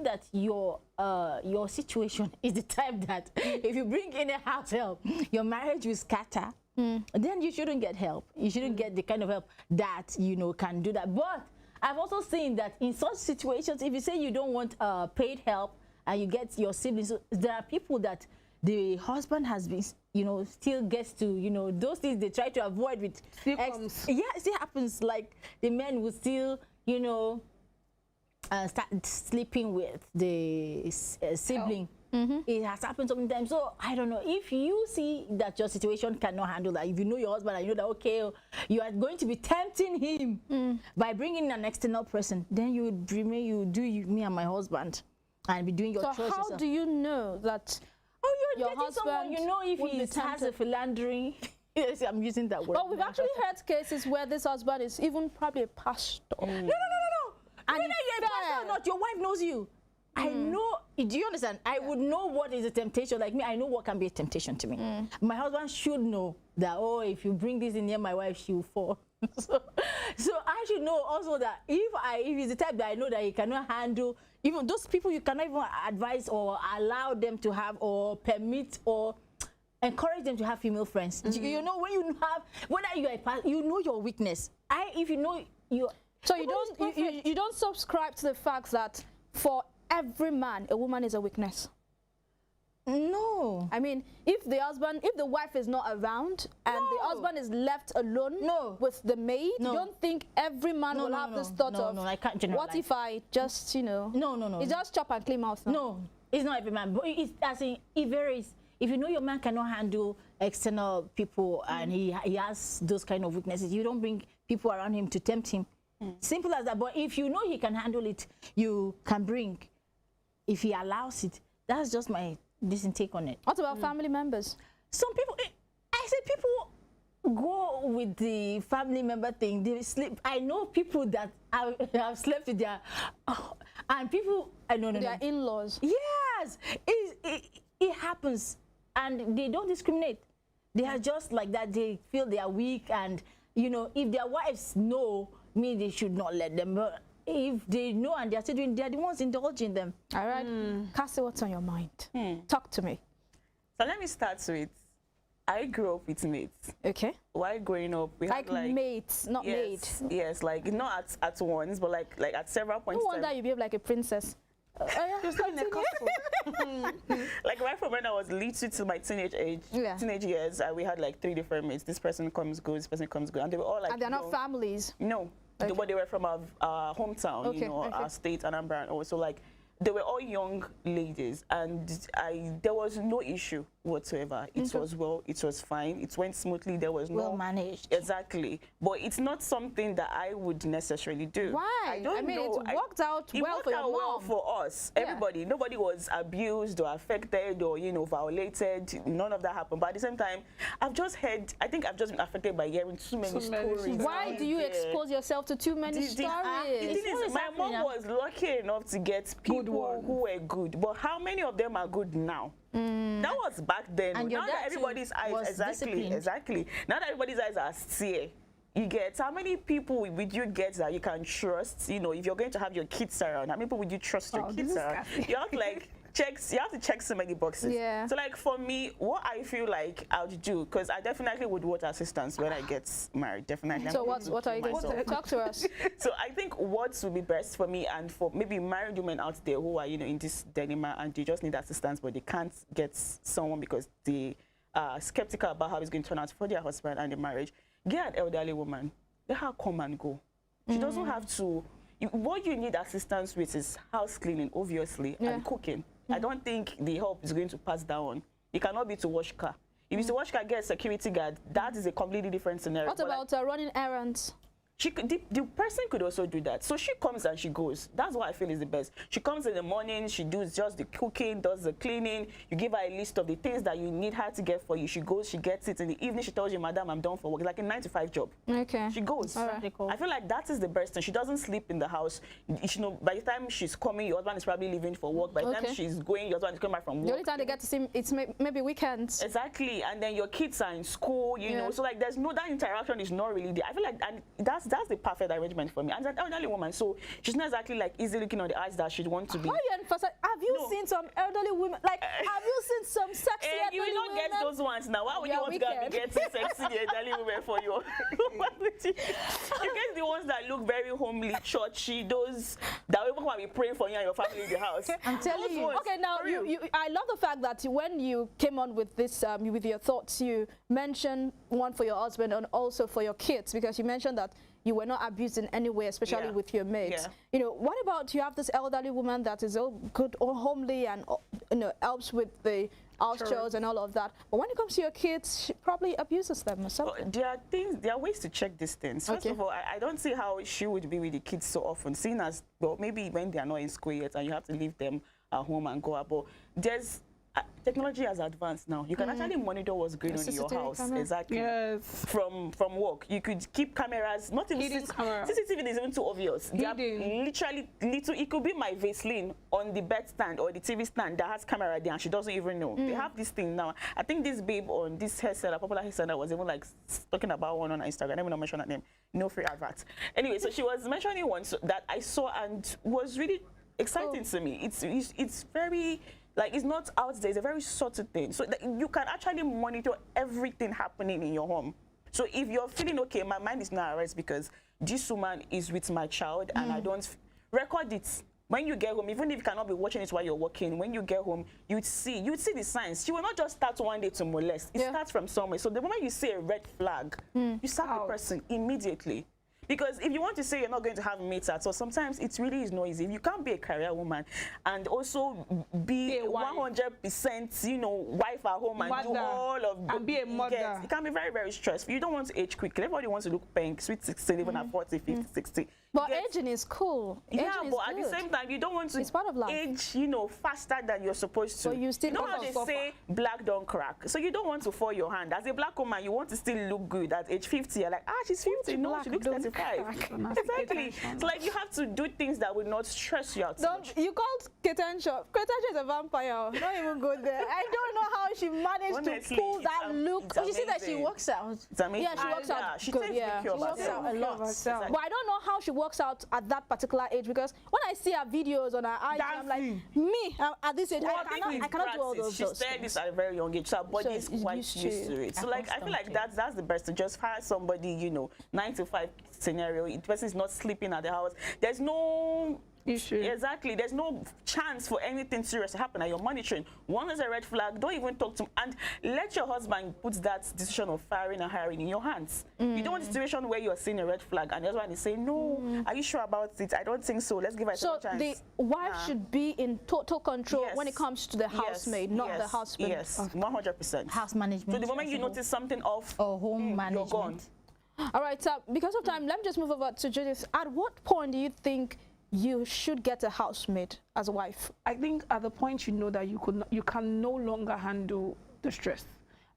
Speaker 5: that your situation is the type that if you bring in a house help, your marriage will scatter, then you shouldn't get help. You shouldn't get the kind of help that, you know, can do that. But I've also seen that in such situations, if you say you don't want paid help and you get your siblings, there are people that the husband has been, you know, still gets to, you know, those things they try to avoid with ex. Yeah, it still happens. Like the men will still, you know, start sleeping with the sibling. It has happened sometimes. So I don't know, if you see that your situation cannot handle that, if you know your husband and you know that, okay, you are going to be tempting him by bringing an external person, then you would remain, you do me and my husband and be doing your chores yourself.
Speaker 2: So how do you know that
Speaker 5: your dating someone, you know, if he has a philandering? Yes, I'm using that word.
Speaker 2: But we've actually heard cases where this husband is even probably a pastor.
Speaker 5: No. And whether you're a pastor or not, your wife knows you. I know, do you understand? I would know what is a temptation. Like me, I know what can be a temptation to me. My husband should know that, oh, if you bring this in near my wife, she will fall. so I should know also that if he's the type that I know that he cannot handle, even those people you cannot even advise or allow them to have or permit or encourage them to have female friends. You know, when you have, whether you're a pastor, you know your weakness. If you know you,
Speaker 2: so you don't subscribe to the fact that for every man, a woman is a weakness.
Speaker 5: No.
Speaker 2: I mean, if the wife is not around and the husband is left alone with the maid, you don't think every man will have this thought of,
Speaker 5: I can't generalize.
Speaker 2: What if I just, you know...
Speaker 5: No.
Speaker 2: It's just chop and clean mouth.
Speaker 5: No, it's not every man. But it's, as in, it varies. If you know your man cannot handle external people and he has those kind of weaknesses, you don't bring people around him to tempt him. Simple as that. But if you know he can handle it, you can bring. If he allows it, that's just my take on it.
Speaker 2: What about family members?
Speaker 5: Some people, I say people go with the family member thing. They sleep. I know people that have slept with their, and people,
Speaker 2: their in-laws.
Speaker 5: Yes, it happens, and they don't discriminate. They are just like that. They feel they are weak, and you know, if their wives know, they should not let them. But if they know and they're still doing, they're the ones indulging them.
Speaker 2: All right. Cassie, what's on your mind? Talk to me.
Speaker 4: So let me start with, I grew up with mates.
Speaker 2: Okay.
Speaker 4: While growing up, we had like
Speaker 2: mates, not maids.
Speaker 4: Yes, like not at once, but like at several points.
Speaker 2: No wonder you behave like a princess.
Speaker 3: You're still in a couple.
Speaker 4: Like right from when I was little to my teenage years, we had like 3 different mates. This person comes, goes, this person comes, goes, and they were all like.
Speaker 2: And they're not families.
Speaker 4: No. Okay. But they were from our hometown, you know, our state, Anambra, and also like they were all young ladies, and there was no issue whatsoever. It was fine. It went smoothly. There was
Speaker 5: well managed.
Speaker 4: Exactly, but it's not something that I would necessarily do.
Speaker 2: Why?
Speaker 4: I don't know.
Speaker 2: It worked out well for your mom.
Speaker 4: Well for us, everybody. Nobody was abused or affected or violated. None of that happened. But at the same time, I've just heard. I think I've just been affected by hearing too many stories.
Speaker 2: Why do you expose yourself to too many stories?
Speaker 4: The thing is, my mom was lucky enough to get people who were good, but how many of them are good now? That was back then.
Speaker 5: And
Speaker 4: now that everybody's eyes exactly. Now that everybody's eyes are seeing, you get how many people would you get that you can trust? You know, if you're going to have your kids around, how many people would you trust your kids around? You have like you have to check so many boxes.
Speaker 2: Yeah.
Speaker 4: So like for me, what I feel like I would do, because I definitely would want assistance when I get married. Definitely.
Speaker 2: So what are you going to talk to us?
Speaker 4: So I think what would be best for me and for maybe married women out there who are in this dilemma and they just need assistance but they can't get someone because they are skeptical about how it's going to turn out for their husband and the marriage. Get an elderly woman. Let her come and go. She doesn't have to. What you need assistance with is house cleaning, obviously, and cooking. I don't think the help is going to pass down. It cannot be to wash car. If it's to wash car, get a security guard. That is a completely different scenario.
Speaker 2: What about running errands?
Speaker 4: the person could also do that. So she comes and she goes. That's what I feel is the best. She comes in the morning, she does just the cooking, does the cleaning. You give her a list of the things that you need her to get for you. She goes, she gets it. In the evening, she tells you, madam, I'm done for work. It's like a 9-to-5 job.
Speaker 2: Okay.
Speaker 4: She goes.
Speaker 2: Right.
Speaker 4: I feel like that is the best thing. She doesn't sleep in the house. You know, by the time she's coming, your husband is probably leaving for work. By the time she's going, your husband is coming back from work.
Speaker 2: The only time they get to see it's maybe weekends.
Speaker 4: Exactly. And then your kids are in school, you know. So like there's no, that interaction is not really there. I feel like, and that's the perfect arrangement for me. And an elderly woman, so she's not exactly like easy looking on the eyes that she'd want to be.
Speaker 2: Why you emphasize? Have you seen some elderly women? Like, have you seen some sexy elderly women?
Speaker 4: You will not get those ones now. Why would you want to go and be getting sexy elderly women for your? You get the ones that look very homely, churchy, those that will come and be praying for you and your family in the house.
Speaker 2: I'm telling you. Okay, now I love the fact that when you came on with this, with your thoughts, you mentioned one for your husband and also for your kids, because you mentioned that you were not abused in any way, especially with your mates. You know, what about you have this elderly woman that is all good or homely and helps with the house chores and all of that, but when it comes to your kids, she probably abuses them or something.
Speaker 4: There are ways to check these things. First of all, I don't see how she would be with the kids so often, seeing as, well, maybe when they are not in school yet and you have to leave them at home and go out. But there's technology has advanced now. You can actually monitor what's going on in your house.
Speaker 2: Camera.
Speaker 4: Exactly.
Speaker 3: Yes.
Speaker 4: From work, you could keep cameras. Not even CCTV is even too obvious. They are literally little. It could be my Vaseline on the bed stand or the TV stand that has camera there, and she doesn't even know. They have this thing now. I think this babe on this hairstyle, popular hairstyle, was even like talking about one on Instagram. Let me not mention that name. No free adverts. Anyway, so she was mentioning one that I saw and was really exciting to me. It's very. Like, it's not out there, it's a very subtle thing. So that you can actually monitor everything happening in your home. So if you're feeling, okay, my mind is not at rest because this woman is with my child and I don't, record it. When you get home, even if you cannot be watching it while you're working, when you get home, you'd see the signs. She will not just start one day to molest. It starts from somewhere. So the moment you see a red flag, you sack the person immediately. Because if you want to say you're not going to have mates at all, sometimes it really is noisy. You can't be a career woman and also be 100%, you know, wife at home and do all of
Speaker 3: and be a mother.
Speaker 4: It can be very, very stressful. You don't want to age quickly. Everybody wants to look pink, sweet 16, even at 40, 50, 60.
Speaker 2: But aging is cool. Aging is
Speaker 4: at the same time, you don't want to age, you know, faster than you're supposed to.
Speaker 2: So you still
Speaker 4: know how they say black don't crack. So you don't want to fall your hand. As a black woman, you want to still look good at age 50. You're like, she's 50. No, she looks 35. Exactly. So like you have to do things that will not stress you out.
Speaker 2: You called Ketencha. Ketencha is a vampire. Don't even go there. I don't know how she managed to pull that look.
Speaker 5: You see that she works out.
Speaker 4: It's amazing.
Speaker 2: Yeah, she works out.
Speaker 4: She takes care of herself
Speaker 5: a lot.
Speaker 2: But I don't know how she works out at that particular age, because when I see her videos on her IG, I'm like, me at this age, I cannot do all those
Speaker 4: things. She started this at a very young age, so her body is quite used to it. So like I feel like that's the best, to just hire somebody, you know, 9 to 5 scenario. The person is not sleeping at the house. There's no issue. Exactly. There's no chance for anything serious to happen, and you're monitoring. One is a red flag. Don't even talk to him, and let your husband put that decision of firing and hiring in your hands. You don't want a situation where you're seeing a red flag and your husband is saying, no, are you sure about it? I don't think so. Let's give her a second chance.
Speaker 2: So the wife should be in total control when it comes to the housemaid, not the husband.
Speaker 4: Yes, 100%.
Speaker 5: House management.
Speaker 4: So the moment you notice something off,
Speaker 5: home management,
Speaker 4: you're gone.
Speaker 2: All right, so because of time, let me just move over to Judith. At what point do you think you should get a housemaid as a wife?
Speaker 3: I think at the point you know that you can no longer handle the stress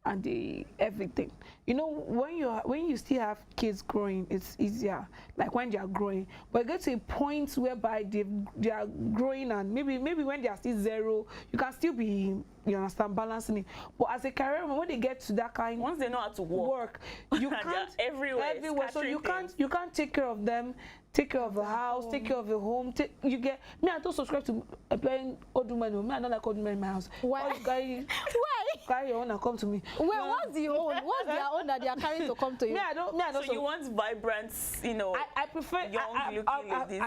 Speaker 3: and the everything. You know, when you still have kids growing, it's easier, like when they are growing. But get to a point whereby they are growing, and maybe when they are still 0, you can still be, you understand, balancing it. But as a career woman, when they get to that kind,
Speaker 4: once they know how to work,
Speaker 3: you can't
Speaker 4: everywhere.
Speaker 3: So you can't take care of them, take care of the house, take care of the home. Me, I don't subscribe to employing old women. Me, I don't like old women in my house.
Speaker 2: Why?
Speaker 3: Why? Carry your own and come to me.
Speaker 2: Well, what's the own? What's their own that they are carrying to come to you?
Speaker 3: Me, I don't.
Speaker 4: So you want vibrant, you know?
Speaker 3: I prefer
Speaker 4: young looking ladies.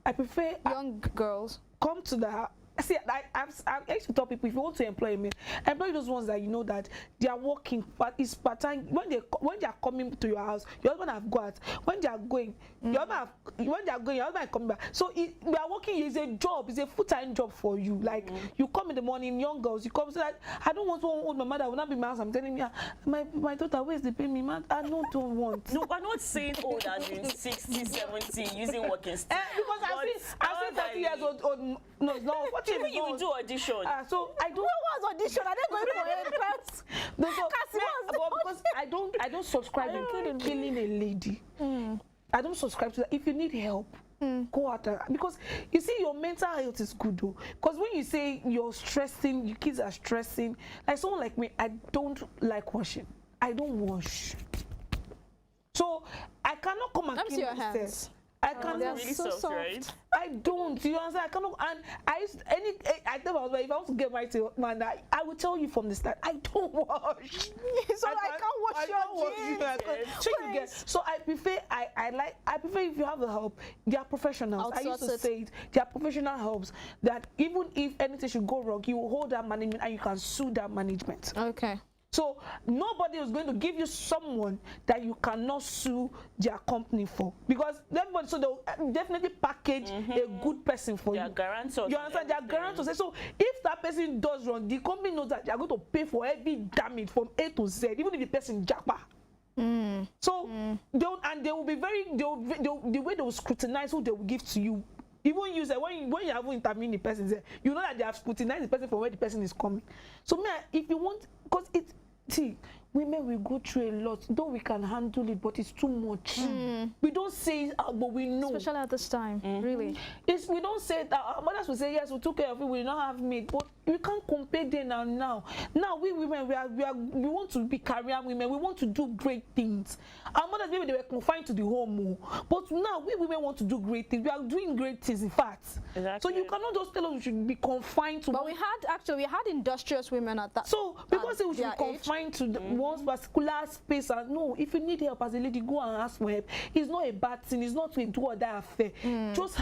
Speaker 3: I prefer
Speaker 2: young girls.
Speaker 3: Come to the house. See, I used to tell people, if you want to employ me, employ those ones that you know that they are working, but it's part time. When they are coming to your house, your husband have got. When they are going, Your husband, when they are going, your husband coming back. So we are working. It's a job. It's a full-time job for you. Like you come in the morning, young girls. You come. So that I don't want to hold my mother. I will not be my house. I'm telling you, my daughter, where's the pay me, man? I don't want.
Speaker 4: No, we're not saying old as in 60, 70 using working stick.
Speaker 3: Because I see 30 years old. No, 40 years old.
Speaker 4: You do audition.
Speaker 3: So I don't.
Speaker 2: What was audition? Are they going for a class?
Speaker 3: No, because I don't subscribe in killing a lady. I don't subscribe to that. If you need help, go out there. Because you see, your mental health is good though. Because when you say you're stressing, your kids are stressing, like someone like me, I don't like washing. I don't wash. So I cannot come and
Speaker 2: see your hands.
Speaker 3: I can't.
Speaker 2: They're
Speaker 4: really
Speaker 2: so soft.
Speaker 4: Right?
Speaker 3: I don't. You understand? I cannot. And I tell my husband, if I want to get married to a man, I will tell you from the start. I don't wash.
Speaker 2: So I can't wash your jeans.
Speaker 3: So I prefer. I prefer if you have the help. They are professionals. I used to say it. They are professional helps. That even if anything should go wrong, you will hold that management and you can sue that management.
Speaker 2: Okay.
Speaker 3: So nobody is going to give you someone that you cannot sue their company for, because everybody, so they'll definitely package a good person for you.
Speaker 4: Guarantors.
Speaker 3: You understand? They are guarantors. So if that person does wrong, the company knows that they are going to pay for every damage from A to Z, even if the person japa. So they will be very. The way they will scrutinize who they will give to you. Even you say when you have intervened the person, say, you know that they have scrutinized the person from where the person is coming. So if you want, because women will go through a lot, though we can handle it, but it's too much. We don't say it out, but we know.
Speaker 2: Especially at this time, really.
Speaker 3: We don't say it out. Our mothers will say, yes, we took care of it, we did not have maid, but we can't compare then and now. Now we women, we want to be career women, we want to do great things. Our mothers, maybe they were confined to the home, but now we women want to do great things. We are doing great things, in fact.
Speaker 4: Exactly.
Speaker 3: So you cannot just tell us we should be confined to.
Speaker 2: But we had industrious women at that.
Speaker 3: So because we should be confined to one particular space, and no, if you need help as a lady, go and ask for help. It's not a bad thing. It's not to do or die affair. Just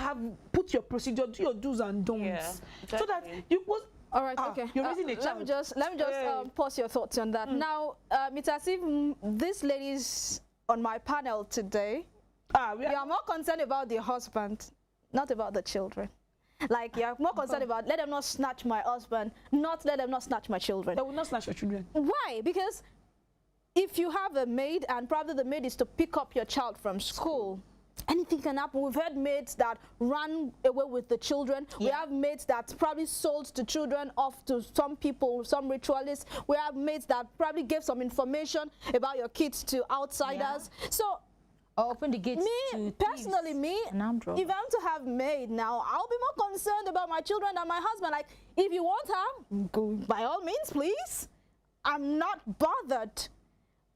Speaker 3: put your procedure, do your do's and don'ts,
Speaker 4: exactly.
Speaker 3: so that you was.
Speaker 2: All right, okay.
Speaker 3: You're raising a child.
Speaker 2: Let me just pause your thoughts on that. Now, it's as if these ladies on my panel today, you are more concerned about the husband, not about the children. Like, you're more concerned about, let them not snatch my husband, not let them not snatch my children.
Speaker 3: They will not snatch your children.
Speaker 2: Why? Because if you have a maid and probably the maid is to pick up your child from school, anything can happen. We've had maids that ran away with the children. We have maids that probably sold the children off to some people, some ritualists. We have maids that probably gave some information about your kids to outsiders. So
Speaker 5: or open the gates to
Speaker 2: personally, if I'm to have maid now, I'll be more concerned about my children than my husband. Like, if you want her, go, by all means, please. I'm not bothered.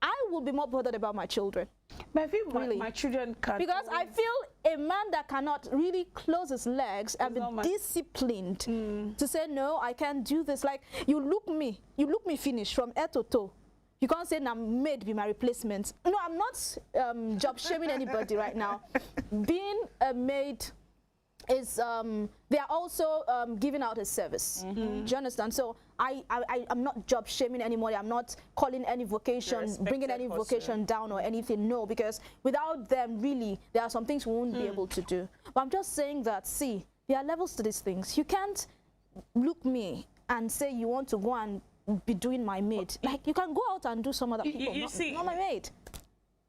Speaker 2: I will be more bothered about my children.
Speaker 3: But I feel my children can't.
Speaker 2: Because I feel a man that cannot really close his legs and be disciplined to say, no, I can't do this. Like, you look me finish from head to toe. You can't say, I'm made be my replacement. No, I'm not job shaming anybody right now. Being a maid is, they are also giving out a service. Do you understand? So I'm not job shaming anymore. I'm not calling any vocation, bringing any vocation down or anything. No, because without them, really, there are some things we won't be able to do. But I'm just saying that, see, there are levels to these things. You can't look me and say you want to go and be doing my maid. Like, you can go out and do some other people, not my maid.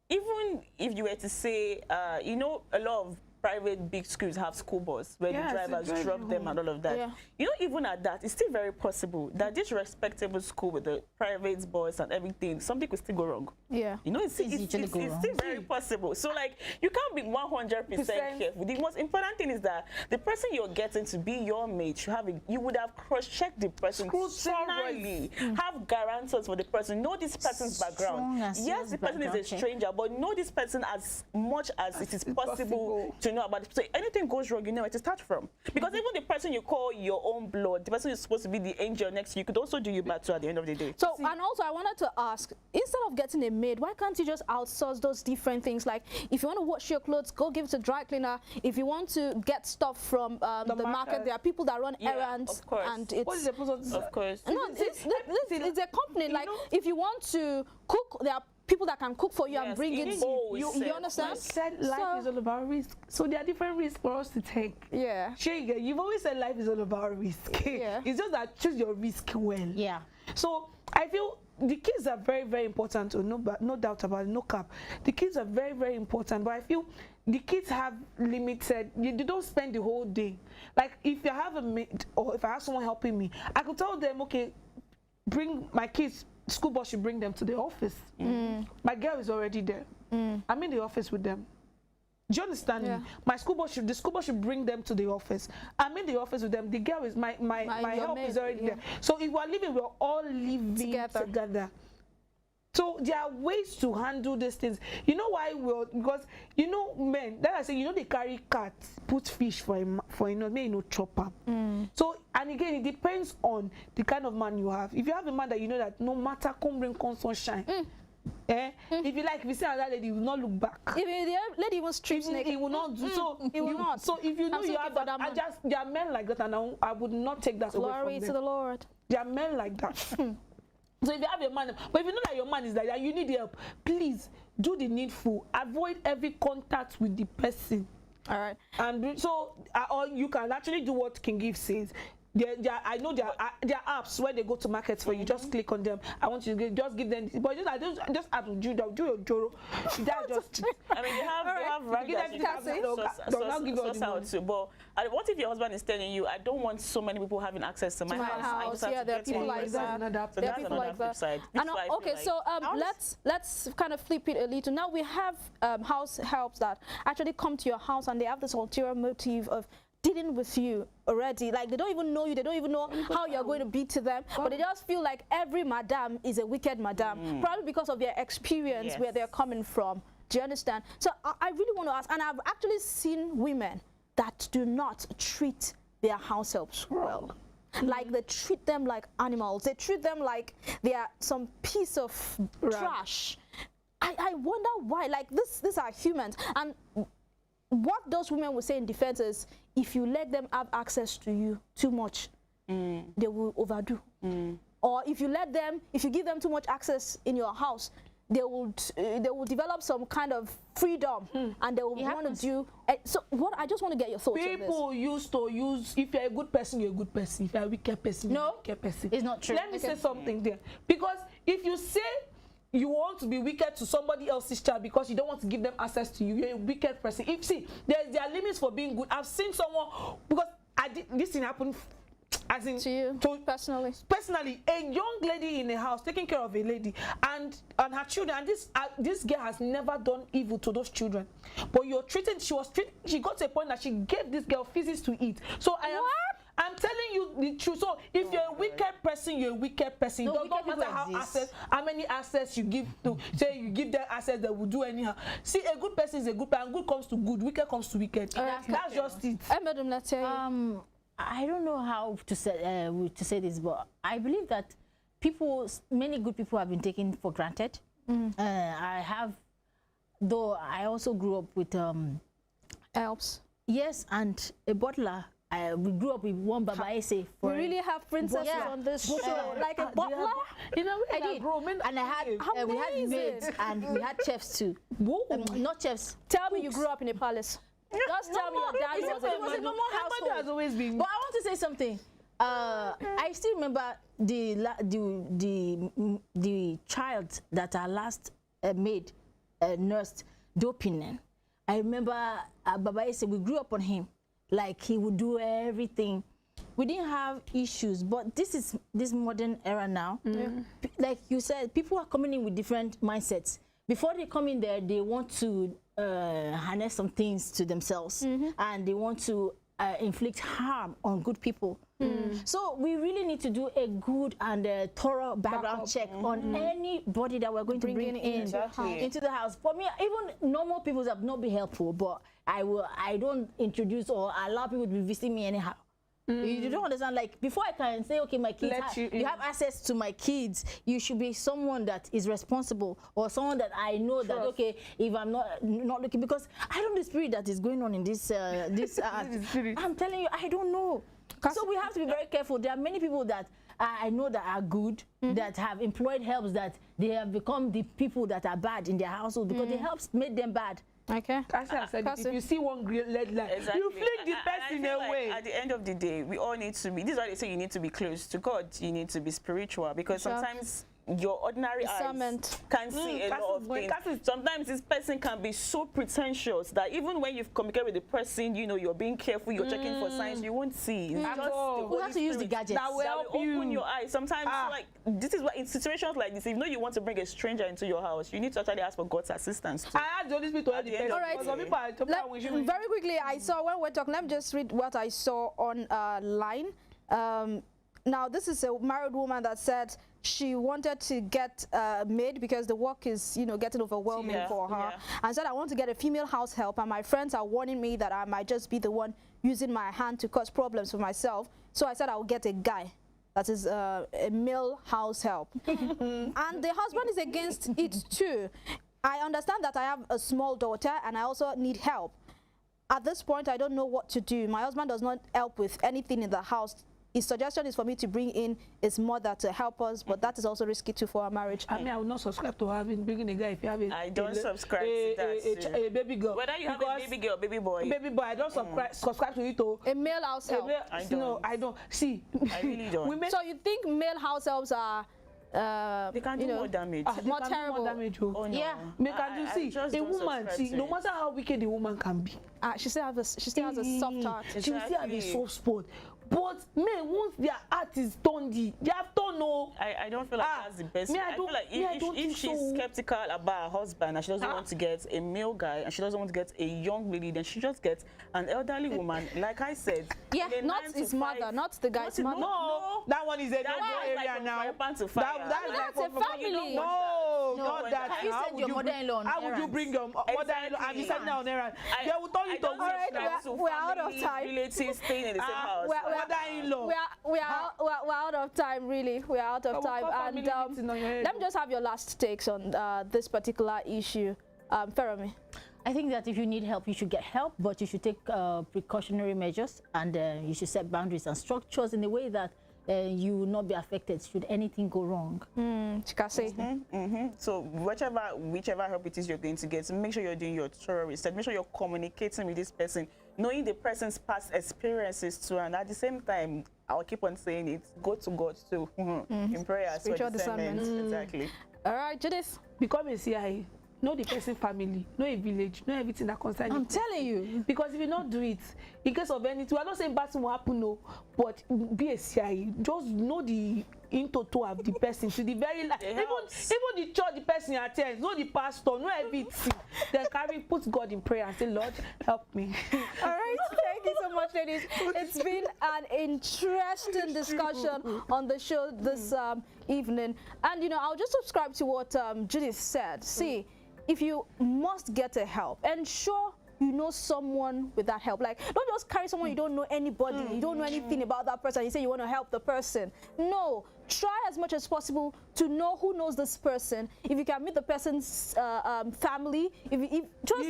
Speaker 4: Even if you were to say, you know, a lot of private big schools have school bus where the drivers drop them and all of that. You know, even at that, it's still very possible that this respectable school with the private bus and everything, something could still go wrong.
Speaker 2: Yeah.
Speaker 4: You know, it's still very possible. So, like, you can't be 100% careful. The most important thing is that the person you're getting to be your mate, you would have cross-checked the person thoroughly, have guarantors for the person, know this person's background. Yes, the person is a stranger, but know this person as much as it is possible to know about it. So anything goes wrong, you know where to start from. Because even the person you call your own blood, the person who's supposed to be the angel next to you, could also do you bad too at the end of the day.
Speaker 2: So, and also I wanted to ask, instead of getting a maid, why can't you just outsource those different things? Like, if you want to wash your clothes, go give it to a dry cleaner. If you want to get stuff from the market, there are people that run errands.
Speaker 4: Of course.
Speaker 2: And it's,
Speaker 3: what is the person?
Speaker 4: Of course.
Speaker 2: No, it's a company. Like, if you want to cook, there are people that can cook for you and bring it. You understand?
Speaker 3: You said life is all about risk. So there are different risks for us to take.
Speaker 2: Yeah.
Speaker 3: You've always said life is all about risk.
Speaker 2: Yeah.
Speaker 3: It's just that choose your risk well.
Speaker 5: Yeah.
Speaker 3: So I feel the kids are very, very important. No doubt about it, no cap. The kids are very, very important. But I feel the kids have limited. They don't spend the whole day. Like if you have a maid or if I have someone helping me, I could tell them, okay, bring my kids. School bus should bring them to the office. My girl is already there. I'm in the office with them. Do you understand me? The school bus should bring them to the office. I'm in the office with them. The girl is my help is already there. So if we're living, we're all living together. So there are ways to handle these things. You know why? Because you know, men, that I say, you know, they carry cats, put fish for chopper. So, and again, it depends on the kind of man you have. If you have a man that you know that no matter come rain, come sunshine, if you like, if you see another lady, you will not look back.
Speaker 2: If the lady even strips naked,
Speaker 3: he will not do so.
Speaker 2: He will not.
Speaker 3: So if you know you have that, there are men like that, and I would not take that away from them.
Speaker 2: Glory to the Lord.
Speaker 3: There are men like that. So if you have your man, but if you know that your man is like that, you need help, please do the needful. Avoid every contact with the person.
Speaker 2: All right.
Speaker 3: And so, or you can actually do what King Gift says. I know there are apps where they go to markets for you. Just click on them. I want you to just give them. But just add do your joro. That just.
Speaker 4: I mean, you have right out too. But what if your husband is telling you, I don't want so many people having access to my house?
Speaker 2: Yeah, there are people like that. There are people like that. Okay, so let's kind of flip it a little. Now we have house helps that actually come to your house and they have this ulterior motive of dealing with you already. Like they don't even know you, they don't even know how you're going to be to them, but they just feel like every madam is a wicked madam, probably because of their experience where they're coming from. Do you understand? So I really want to ask, and I've actually seen women that do not treat their house helps well. Like they treat them like animals. They treat them like they are some piece of trash. I wonder why. Like these are humans. And what those women will say in defense is, if you let them have access to you too much, they will overdo. Or if you give them too much access in your house, they will develop some kind of freedom and they will want to do. So what I just want to get your thoughts on this.
Speaker 3: People used to use, if you're a good person, you're a good person. If you're a wicked person, you're a wicked person.
Speaker 5: It's not true.
Speaker 3: Let me say something there. Because if you say you want to be wicked to somebody else's child because you don't want to give them access to you, you're a wicked person. If there are limits for being good. I've seen someone, because this thing happened as in
Speaker 2: to you personally,
Speaker 3: a young lady in a house taking care of a lady and her children, and this girl has never done evil to those children, but she got to a point that she gave this girl physics to eat. So I'm telling you the truth. So if you're a wicked person, you're a wicked person. It doesn't matter how many access you give to. Say you give them access, they will do anyhow. See, a good person is a good person. And good comes to good. Wicked comes to wicked. That's just it.
Speaker 2: Madam, let's tell you.
Speaker 5: I don't know how to say this, but I believe that many good people have been taken for granted. Though I also grew up with
Speaker 2: helps.
Speaker 5: Yes, and a butler. We grew up with one Baba Ese.
Speaker 2: We really have princesses on this show, like a butler.
Speaker 5: You know, I did. And I had we had maids and we had chefs too. Not chefs.
Speaker 2: Tell me you grew up in a palace. Just tell me your dad was a normal household.
Speaker 3: Has always been.
Speaker 5: But I want to say something. I still remember the child that our last maid nursed, Dopinen. I remember Baba Ese, we grew up on him. Like he would do everything. We didn't have issues, but this modern era now. Like you said, people are coming in with different mindsets. Before they come in there, they want to harness some things to themselves, and they want to inflict harm on good people. So we really need to do a good and thorough background check on anybody that we're going to bring into the house. For me, even normal people have not been helpful, but I don't introduce or allow people to be visiting me anyhow. You don't understand. Like before I can say, okay, my kids, you have access to my kids, you should be someone that is responsible, or someone that I know that, okay, if I'm not looking, because I don't know the spirit that is going on in this I'm telling you, I don't know. So we have to be very careful. There are many people that I know that are good, that have employed helps, that they have become the people that are bad in their household because the helps made them bad.
Speaker 2: Okay.
Speaker 3: As I said, if you see one green red light,
Speaker 4: Exactly.
Speaker 3: you flick the person away.
Speaker 4: Like at the end of the day, we all need to be. This is why they say you need to be close to God. You need to be spiritual because sometimes your ordinary eyes can see a lot of things. Sometimes this person can be so pretentious that even when you've communicated with the person, you know, you're being careful, you're checking for signs, you won't see. It's just
Speaker 5: You have to use the gadgets.
Speaker 3: That will help you.
Speaker 4: Open your eyes. Sometimes, like, this is what in situations like this, if you know you want to bring a stranger into your house, you need to actually ask for God's assistance too.
Speaker 3: I asked the Holy Spirit to help the person.
Speaker 2: All right. Very quickly, I saw when we're talking. Let me just read what I saw on line. Now, this is a married woman that said she wanted to get maid because the work is, you know, getting overwhelming for her. And said, I want to get a female house help, and my friends are warning me that I might just be the one using my hand to cause problems for myself. So I said I will get a guy that is a male house help. And the husband is against it too. I understand that I have a small daughter and I also need help. At this point, I don't know what to do. My husband does not help with anything in the house. His suggestion is for me to bring in his mother to help us, but that is also risky too for our marriage.
Speaker 3: I mean, I would not subscribe to bringing a guy if you have a.
Speaker 4: I don't subscribe to that.
Speaker 3: A baby girl.
Speaker 4: Whether you have a baby girl, baby boy.
Speaker 3: Baby boy, I don't subscribe to it.
Speaker 2: A male house help.
Speaker 3: No, I don't. See,
Speaker 4: I really don't.
Speaker 2: So you think male house helps are?
Speaker 4: They can do more damage.
Speaker 2: More terrible.
Speaker 3: Oh, no.
Speaker 2: Yeah.
Speaker 3: See, a woman, see, no matter how wicked the woman can be,
Speaker 2: she still has a soft heart.
Speaker 3: She still has a soft spot. But men, once their heart is turned, they have to know.
Speaker 4: I don't feel like that's the best. I feel like if she's skeptical about her husband and she doesn't want to get a male guy and she doesn't want to get a young lady, then she just gets an elderly woman. Like I said,
Speaker 2: not his mother, not the guy's mother.
Speaker 3: No, that one is a area now.
Speaker 2: That's a family.
Speaker 3: No, not that.
Speaker 5: Have you sent your mother-in-law on
Speaker 3: How would you bring your mother-in-law and be sending her on errands? They will tell you to
Speaker 2: go. We're out of time.
Speaker 4: Relatives staying in the same house.
Speaker 3: Mother-in-law.
Speaker 2: We're out of time, really. We're out of time. And let me just have your last takes on this particular issue. Fermi.
Speaker 5: I think that if you need help, you should get help, but you should take precautionary measures, and you should set boundaries and structures in a way that you will not be affected should anything go wrong.
Speaker 4: So whichever help it is you're going to get, make sure you're doing your thorough research. Make sure you're communicating with this person, knowing the person's past experiences too, and at the same time, I'll keep on saying it, go to God too, in prayer.
Speaker 2: Spiritual discernment.
Speaker 4: Exactly.
Speaker 2: All right, Judith.
Speaker 3: Become a CIA. Know the person family, know a village, know everything that concerns you.
Speaker 2: I'm telling you.
Speaker 3: Because if you don't do it, in case of anything, we're not saying bad thing will happen, no, but be a CIA. Just know the in total of the person to the very last. Even the church the person attends, know the pastor, know everything. Then put God in prayer and say, Lord, help me.
Speaker 2: All right, thank you so much, ladies. It's been an interesting discussion on the show this evening. And, you know, I'll just subscribe to what Judith said. See, if you must get a help, ensure you know someone with that help. Like, don't just carry someone you don't know anybody, you don't know anything about that person, you say you want to help the person. No, try as much as possible to know who knows this person. If you can meet the person's family, if just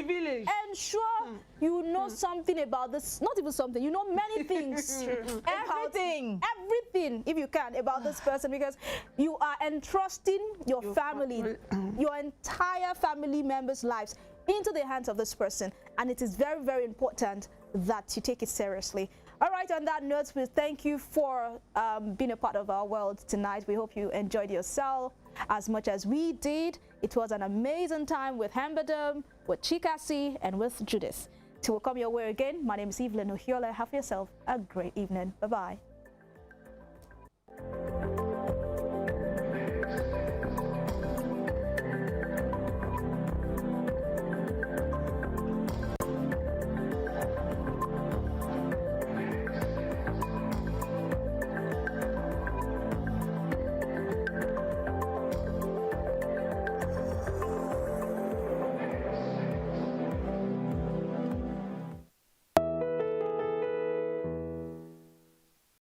Speaker 2: ensure you know something about this, not even something, you know many things. Everything, if you can, about this person, because you are entrusting your family, your entire family members' lives into the hands of this person, and it is very, very important that you take it seriously. All right, on that note, we thank you for being a part of our world tonight. We hope you enjoyed yourself as much as we did. It was an amazing time with Hambadam, with Chikasi, and with Judith. Till we come your way again, my name is Evelyn Ohiola. Have yourself a great evening. Bye-bye.